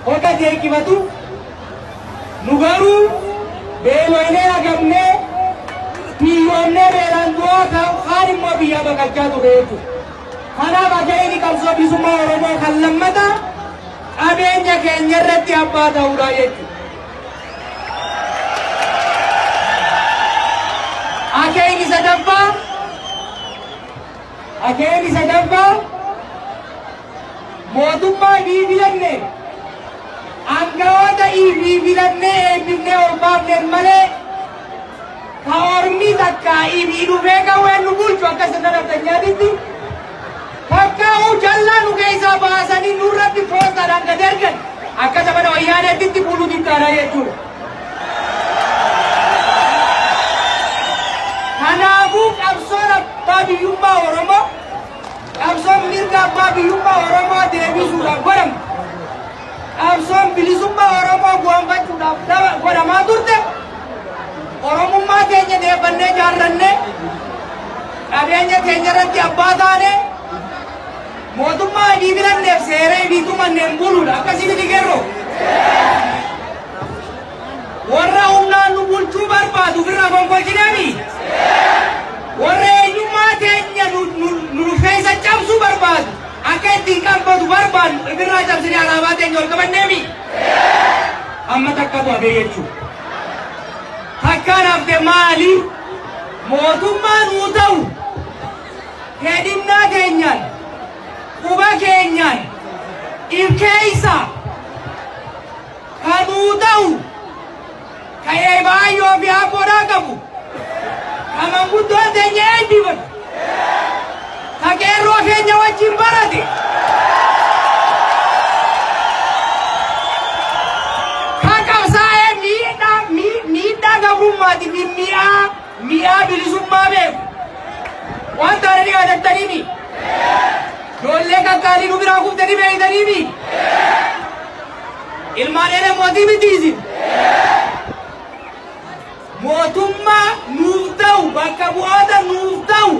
होता जे की बतू नुगारू बेलोने अगमने पियोने बेलंदुआ खारी मो बिया बकच्चा तो बेचू खाना बजाई नि कल सो बिसुमा ओरोमो खल्लमता अबेंजा के नरत्ति अब्बा दाउरा येचू akeeni sadabba mootummaa biibilanne angawoota biibilanne eebbifne olbaafnen malee ka ormi takka ibii dhufee qawween nu bulchu akkasina naftanyaatitti fakkaa'u jallaa nu keessaa baasanii nurratti poostaadhaan gad ergan akkasa mana wayyaaneetitti buluu dittaadha jechuudha. Kanaafuu qabsoon abbaa biyyummaa Oromoo qabsoon mirga abbaa biyyummaa Oromoo deebisuudhaaf godhamu qabsoon bilisummaa Oromoo goonfachuudhaaf godhamaa turte Oromummaa keenya deebannee jaarrannee qabeenya keenya irratti abbaa taane mootummaa adii bilanneef seeree biitumanneen buluudha akkasitti dhigeerroo warra humnaan nu bulchuu barbaadu ofirraa gonkolchineemi warra eenyummaa keenya nu keessa cabsuu barbaadu akka ittiin qabatu barbaadu ofirraa cabsine alaabaa keenya ol qabanneemi amma takkatu hafe jechuudha takkaan hafte maali mootummaa nuu ta'u hedhimnaa keenyaan quba keenyaan ilkeessa kanuu ta'u kaya bayo fi abora kabu kama mbuto tenye ejibat kakero kenya wachimbarate kakausae miida gabumati mia bilisummabe wantare ni adattanimi dolle kakali nubira kuftani beidanimi ilmanele moti bitisi mootummaa nuuf ta'u bakka bu'oota nuuf ta'u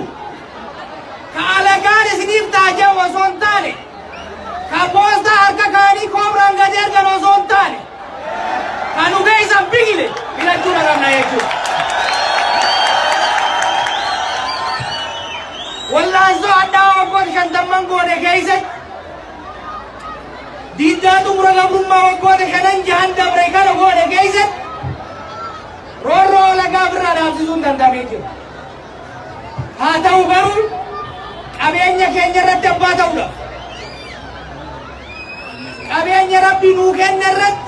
ka alagaan isiniif taajaa osoo hin taane ka poostaa harka kaanii koobraan gad ergan osoo hin taane ka nu geessan bigile filachuu dhagamna jechuudha. Wallaansoo addaa waggoota 50 goone keessatti diiddaa xumura gabrummaa waggoota 5 dabre kana goone keessatti Roro laga birra dhaabsisuun danda'amee jira. Haa ta'u garuu qabeenya keenya irratti abbaa ta'uudha. Qabeenya rabbi nuu kenne irratti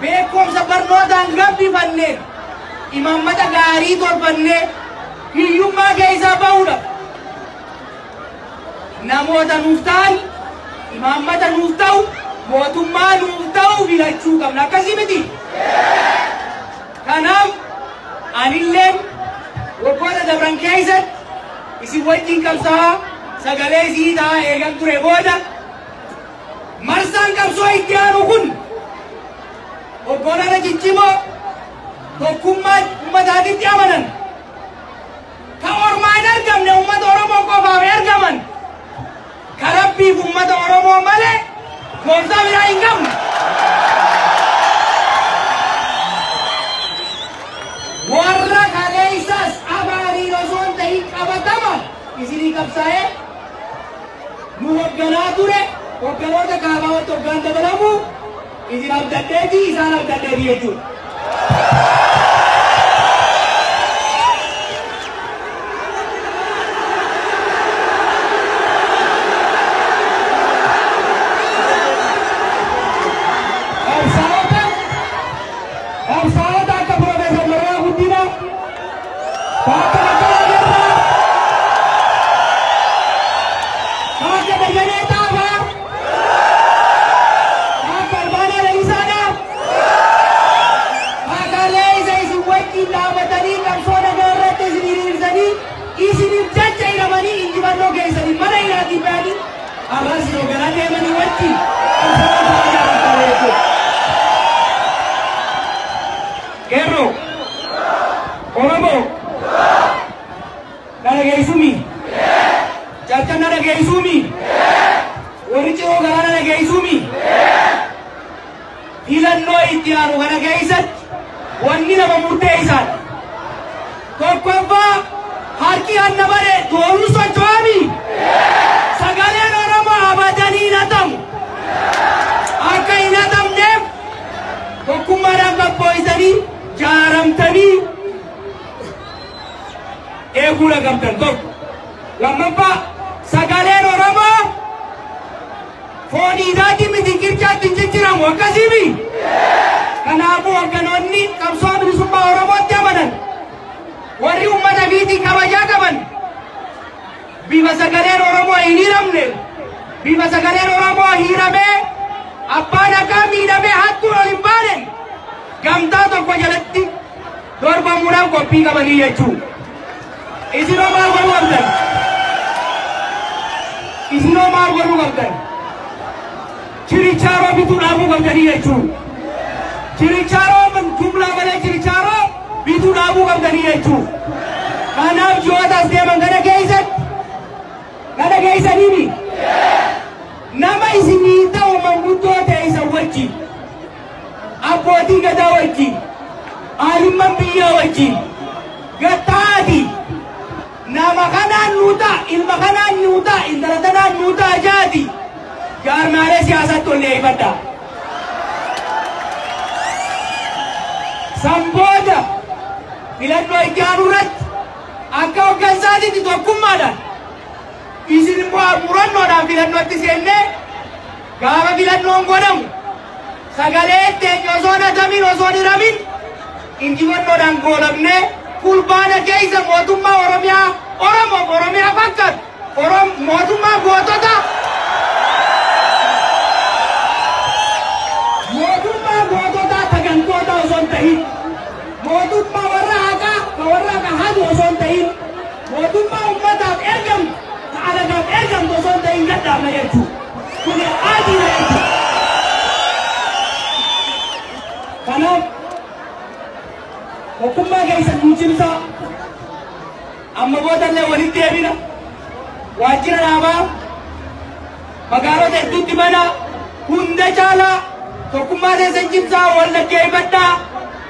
beekumsa barnootaan gabbifannee imaammata gaarii tolfannee hiyyummaa keessaa ba'uudha. Namoota nuuf ta'an imaammata nuuf ta'u mootummaa nuuf ta'u filachuu qabna akkasii miti. Kanaaf anilleen waggoota dabran keessatti isin wajjin qabsaa sagalee isii ta'a eegan ture booda marsaan qabsoo itti aanu kun hoggantoota ciccimoo tokkummaa uummataatitti amanan ka ormaa hin argamne uummata Oromoo qofaaf ergaman ka rabbiif uummata Oromoo malee gooftaa biraa hin qabne. Warra kaleessas abaariin osoo hin ta'in qabatama isinii qabsaa'ee nu hogganaa ture hogganoota kaabaawatti hoggaan dabalamu isin abdadheeti isaan abdadheeti jechuudha. filannoo itti aanu kana keessatti wanni nama murteessan tokkoffaa harki hanna bare doonuu socho'ami sagaleen Oromoo abadanii hidhatamu akka hin hidhatamneef tokkummaadhaan qabbooysanii jaaramtanii eeguudha qabdan tokko lammaffaa sagaleen Oromoo fooniidhaati miti qircaatti hin jijjiramu akkasiimi kanaafuu hogganoonni qabsoo bilisummaa Oromootti amanan warri ummata biitii kabajaa qaban bifa sagaleen Oromoo hin hiramne bifa sagaleen Oromoo hiramee abbaan akka miidhamee hattuun ol hin baanen gamtaa tokko jalatti dorgomuudhaan qophii qabanii jechuudha. Isinoo maal godhuu qabdan? Isinoo maal godhuu qabdan? Chirichaaroo bituu dhaabuu qabdanii jechuudha. Chirichaaroo jumlaa malee chirichaaroo bituu dhaabuu qabdanii jechuudha. Kanaaf ji'ootaas deeman kana keessaniimi nama isinii ta'u manguddoo ta'e isa wajjin abbootii gadaa wajjin aalimman biyyaa wajjin gattaati nama kanaan nuuta ilma kanaan nuuta intala tanaan nuuta jaati jaarmaalee siyaasatti ol leeyfadha sambooda filannoo itti aanu irratti akka hoggansaatitti tokkummaadhaan isin immoo murannoodhaan filannootti seennee gaafa filannoon godhamu sagalee ittiin osoo natamin osoo hiramin injifannoodhaan goolabnee fulbaana keessa mootummaa Oromiyaa fakkaatu mootummaa gootota tagantoota osoo hin ta'in mootummaa warra haqaa ka warra haqaa osoo hin ta'in mootummaa ummataaf ergamtu ka alagaaf ergamtu osoo hin ta'in gadhaafna jechuudha. Kuni adiidha jechuudha. Kanaaf tokkummaa keessa guutimsaa amma boodallee walitti deebina waajjira dhaabaa magaalota hedduutti mana hunda caalaa tokkummaa keessa cimsaa wal dhaggeeffadhaa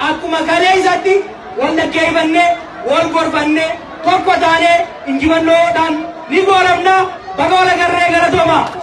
akkuma kaleessatti wal dhaggeeffannee wal gorfannee tokko taanee injifannoodhaan ni goolabna baga wal agarree galatoomaa.